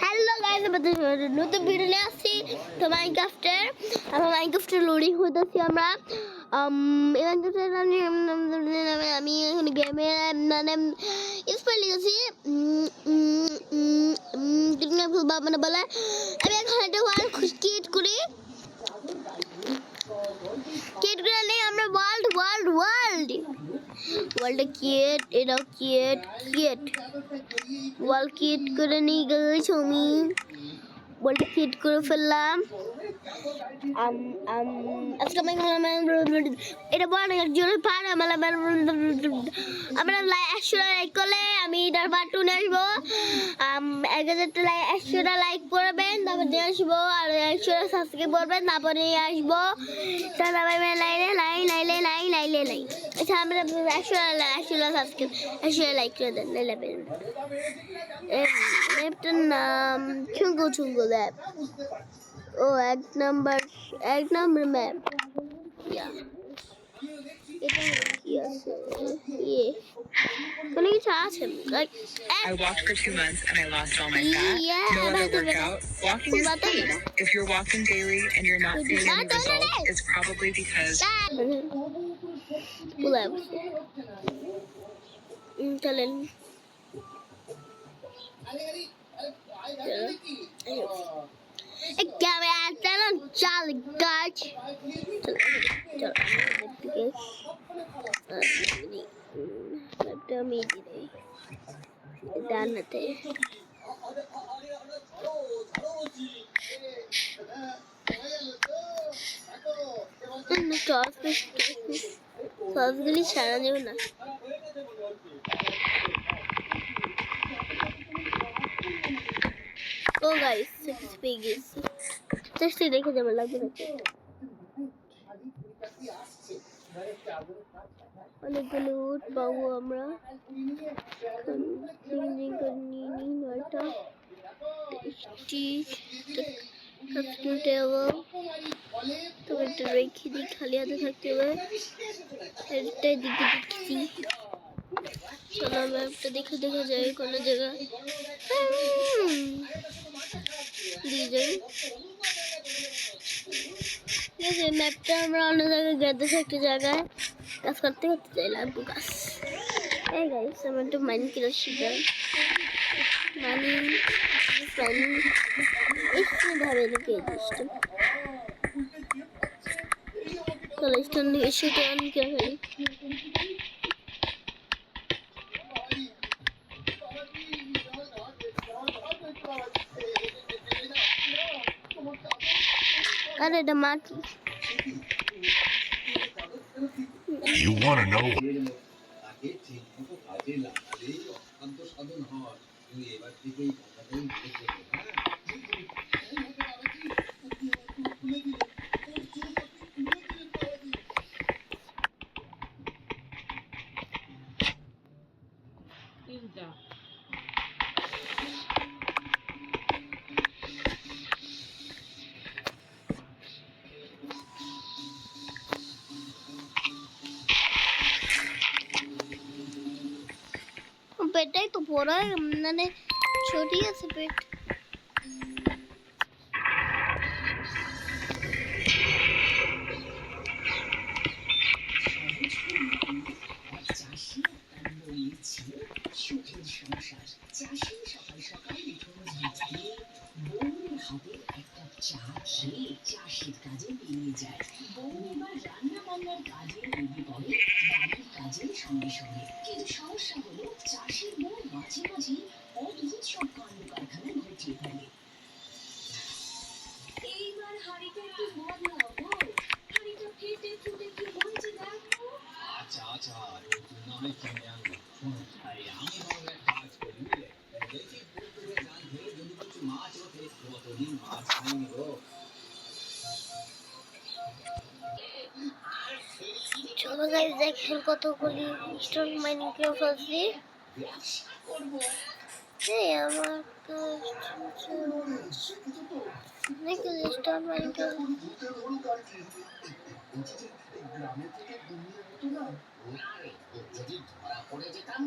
Hello guys, আমাদের নতুন video নিয়ে আসছি তো মাইনক্রাফটের লোডিং হইতেছি আমরা আমি এখন গেমে মানে স্পেল লিখেছি মানে বলে আমি এখন একটা ওয়ার্ল্ড ক্রিয়েট করি নেই আমরা ওয়ার্ল্ড ক্রিয়েট এটা ক্রিয়েট ওয়ার্ল্ড ক্রিয়েট করে নিয়ে গেছি আমি ওয়ার্ল্ড ক্রিয়েট করে ফেললাম আজকে আমি এটা বড় জন্য পার আমরা 100 লাইক করলে আমি এটার পার্ট 2 নিয়ে আসবো 100টা লাইক করবেন তারপর নিয়ে আসবো আর 100টা সাবস্ক্রাইব করবেন তারপর নিয়ে আসবো তারপর লাইন আচ্ছা আমরা 100টা সাবস্ক্রাইব 100টা লাইক করে দেন ম্যাপটার নাম চুঙ্গু ল্যাব ও এক নম্বর ম্যাপ এটা কি আছে কোনো কিছু আছে I walked for 2 months and I lost all my fat. No other workout. Walking is key. If you're walking daily and you're not seeing any results, it's probably because চলেন camera চালান চাল গাছ আমি ডানাতে টর্চগুলি ছাড়া যাবে না ও গাইস কিছু পেয়ে গেছি চেষ্টা দেখে যাবে লাগবে না অনেকগুলো উট পাবো আমরা নয়টা রেখে দিই খালি হাতে থাকতে হবে এটাই দিকে দেখছি চলো ম্যাপটা দেখা যায় কোনো জায়গায় দিয়ে যাই ঠিক আছে ম্যাপটা আমরা অন্য জায়গায় গেছে একটা জায়গায় কাজ করতে চাইলাম গাছ এই গাইস আমার একটু মাইন কিলো শিখাই মাইনিং একটু ধরে রেখে দিচ্ছি চলো স্টোন দিয়ে সেটা আমি কে ফেলি আরে এটা মাটি You want to know? পেটটাই তো বড় মানে ছোটই আছে পেট চাষের কাজে বেরিয়ে যায় বউ এবার রান্না বান্নার কাজে লেগে পড়ে বাড়ির কাজের সঙ্গে কিন্তু সমস্যা হলো চাষের বউ মাঝে অদ্ভুত সব কাণ্ড কারখানা ঘটিয়ে ফেলে এইবার হাড়িটা একটু বদলাও গো হাড়িটা ফেটে ফুটে কি হয়েছে দেখো আচ্ছা নামে কিনে আনবো আরে আমি বড় এক কাজ করি দেখি পুকুরে জাল ফেলে যদি কিছু মাছ ওঠে কতদিন মাছ খাইনি গো চলো গাইস দেখেন কতগুলি স্টোন মাইনিং করে ফেলছি আমার দেখি স্টোন মাইনিং করে যদি ধরা পড়ে যেতাম